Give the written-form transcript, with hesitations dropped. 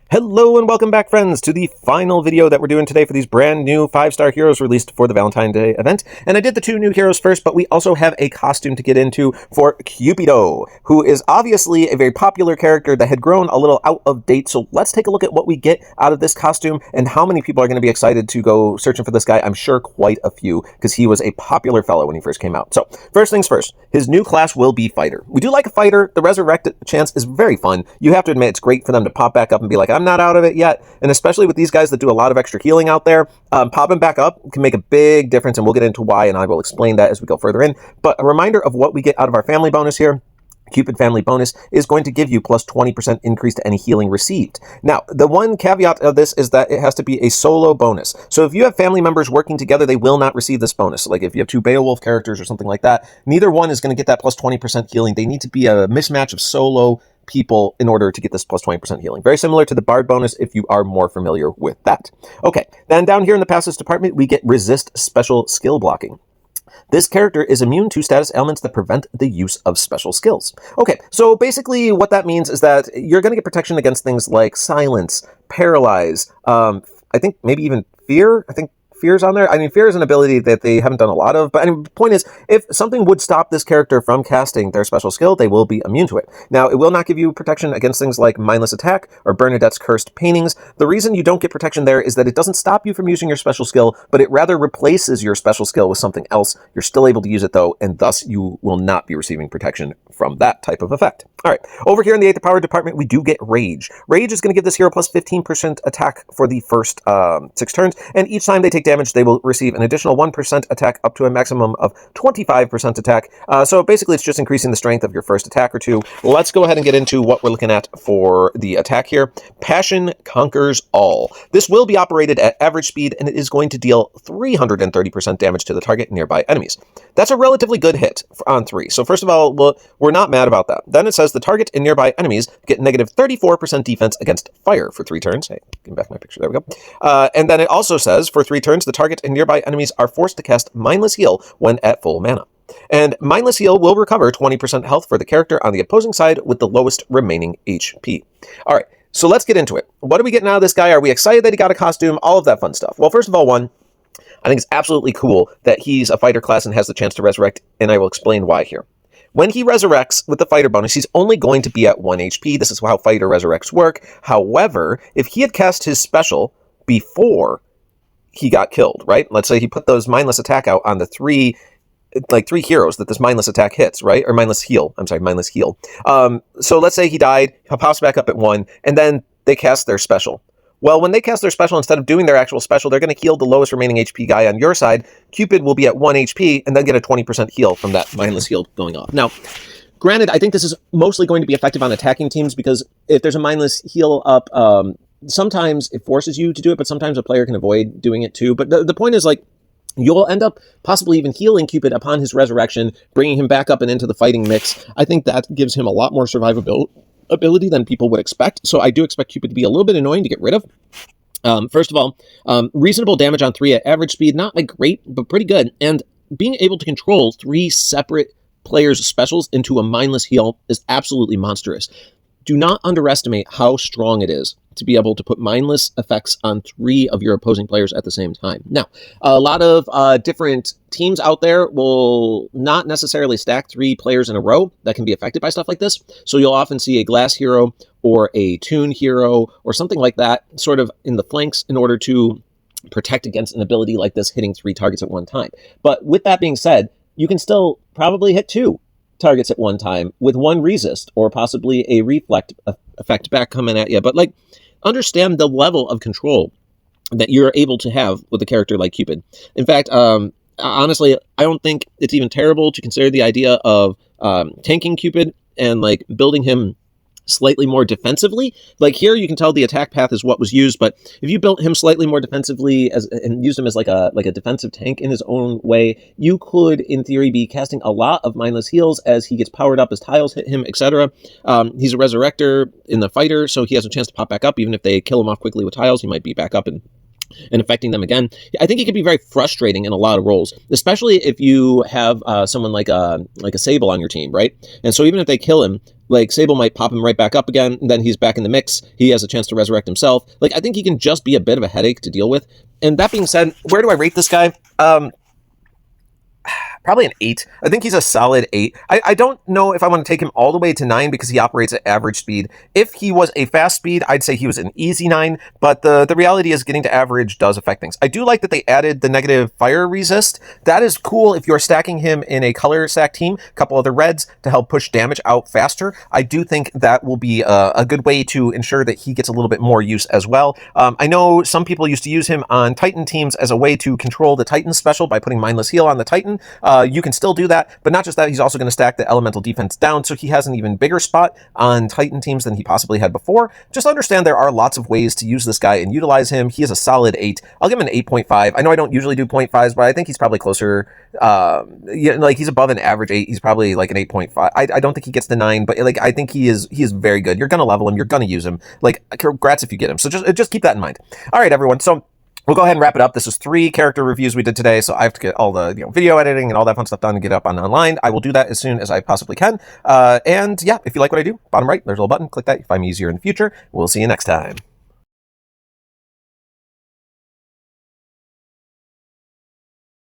Hello and welcome back, friends, to the final video that we're doing today for these brand new 5-star heroes released for the Valentine's Day event. And I did the 2 new heroes first, but we also have a costume to get into for Cupido, who is obviously a very popular character that had grown a little out of date. So let's take a look at what we get out of this costume and how many people are going to be excited to go searching for this guy. I'm sure quite a few, because he was a popular fellow when he first came out. So first things first, his new class will be fighter. We do like a fighter. The resurrected chance is very fun. You have to admit it's great for them to pop back up and be like, I'm not out of it yet. And especially with these guys that do a lot of extra healing out there, popping back up can make a big difference, and we'll get into why, and I will explain that as we go further in. But a reminder of what we get out of our family bonus here. Cupid family bonus is going to give you plus 20% increase to any healing received. Now, the one caveat of this is that it has to be a solo bonus. So if you have family members working together, they will not receive this bonus. Like if you have 2 Beowulf characters or something like that, neither one is going to get that plus 20% healing. They need to be a mismatch of solo people in order to get this plus 20% healing. Very similar to the Bard bonus if you are more familiar with that. Okay, then down here in the passives department, we get resist special skill blocking. This character is immune to status ailments that prevent the use of special skills. Okay, so basically what that means is that you're going to get protection against things like silence, paralyze, I think maybe even fear. I think fear's on there. I mean, fear is an ability that they haven't done a lot of, but anyway, the point is, if something would stop this character from casting their special skill, they will be immune to it. Now, it will not give you protection against things like Mindless Attack or Bernadette's Cursed Paintings. The reason you don't get protection there is that it doesn't stop you from using your special skill, but it rather replaces your special skill with something else. You're still able to use it, though, and thus you will not be receiving protection from that type of effect. All right, over here in the 8th Power department, we do get Rage. Rage is going to give this hero plus 15% attack for the first 6 turns, and each time they take damage, they will receive an additional 1% attack up to a maximum of 25% attack. So basically, it's just increasing the strength of your first attack or 2. Let's go ahead and get into what we're looking at for the attack here. Passion conquers all. This will be operated at average speed, and it is going to deal 330% damage to the target and nearby enemies. That's a relatively good hit on 3. So first of all, we're not mad about that. Then it says the target and nearby enemies get negative 34% defense against fire for 3 turns. Hey, give back my picture. There we go. And then it also says for 3 turns, the target and nearby enemies are forced to cast Mindless Heal when at full mana. And Mindless Heal will recover 20% health for the character on the opposing side with the lowest remaining HP. All right, so let's get into it. What are we getting out of this guy? Are we excited that he got a costume? All of that fun stuff. Well, first of all, I think it's absolutely cool that he's a fighter class and has the chance to resurrect, and I will explain why here. When he resurrects with the fighter bonus, he's only going to be at 1 HP. This is how fighter resurrects work. However, if he had cast his special before he got killed, right? Let's say he put those Mindless Attack out on the 3 heroes that this Mindless Attack hits, right? Or Mindless Heal. I'm sorry, Mindless Heal. So let's say he died, he pops back up at 1, and then they cast their special. Well, when they cast their special, instead of doing their actual special, they're going to heal the lowest remaining HP guy on your side. Cupid will be at 1 HP and then get a 20% heal from that Mindless Heal going off. Now, granted, I think this is mostly going to be effective on attacking teams, because if there's a Mindless Heal up, sometimes it forces you to do it, but sometimes a player can avoid doing it too. But the point is, like, you'll end up possibly even healing Cupid upon his resurrection, bringing him back up and into the fighting mix. I think that gives him a lot more survivability than people would expect. So I do expect Cupid to be a little bit annoying to get rid of. First of all, reasonable damage on 3 at average speed, not like great, but pretty good. And being able to control 3 separate players' specials into a Mindless Heal is absolutely monstrous. Do not underestimate how strong it is to be able to put mindless effects on 3 of your opposing players at the same time. Now, a lot of different teams out there will not necessarily stack 3 players in a row that can be affected by stuff like this. So you'll often see a glass hero or a toon hero or something like that sort of in the flanks in order to protect against an ability like this hitting 3 targets at one time. But with that being said, you can still probably hit 2 targets at one time with 1 resist or possibly a reflect effect back coming at you. But like, understand the level of control that you're able to have with a character like Cupid. In fact, honestly, I don't think it's even terrible to consider the idea of tanking Cupid and like building him slightly more defensively. Like here, you can tell the attack path is what was used, but if you built him slightly more defensively and used him as like a defensive tank in his own way, you could, in theory, be casting a lot of mindless heals as he gets powered up as tiles hit him, etc. He's a resurrector in the fighter, so he has a chance to pop back up. Even if they kill him off quickly with tiles, he might be back up and and affecting them again. I think it could be very frustrating in a lot of roles, especially if you have someone like a Sable on your team, right? And so even if they kill him, like Sable might pop him right back up again, and then he's back in the mix. He has a chance to resurrect himself. Like, I think he can just be a bit of a headache to deal with. And that being said, where do I rate this guy? Probably an 8. I think he's a solid 8. I don't know if I want to take him all the way to 9 because he operates at average speed. If he was a fast speed, I'd say he was an easy 9, but the reality is getting to average does affect things. I do like that they added the negative fire resist. That is cool if you're stacking him in a color stack team, a couple other reds to help push damage out faster. I do think that will be a good way to ensure that he gets a little bit more use as well. I know some people used to use him on Titan teams as a way to control the Titan special by putting Mindless Heal on the Titan. You can still do that, but not just that, he's also going to stack the elemental defense down, so he has an even bigger spot on Titan teams than he possibly had before. Just understand there are lots of ways to use this guy and utilize him. He is a solid 8. I'll give him an 8.5. I know I don't usually do 0.5s, but I think he's probably closer, like he's above an average 8. He's probably like an 8.5. I don't think he gets the 9, but like I think he is very good. You're going to level him. You're going to use him. Like, congrats if you get him. So just keep that in mind. All right, everyone. So we'll go ahead and wrap it up. This is 3 character reviews we did today, so I have to get all the video editing and all that fun stuff done to get up on online. I will do that as soon as I possibly can. And yeah, if you like what I do, bottom right, there's a little button. Click that. You find me easier in the future. We'll see you next time.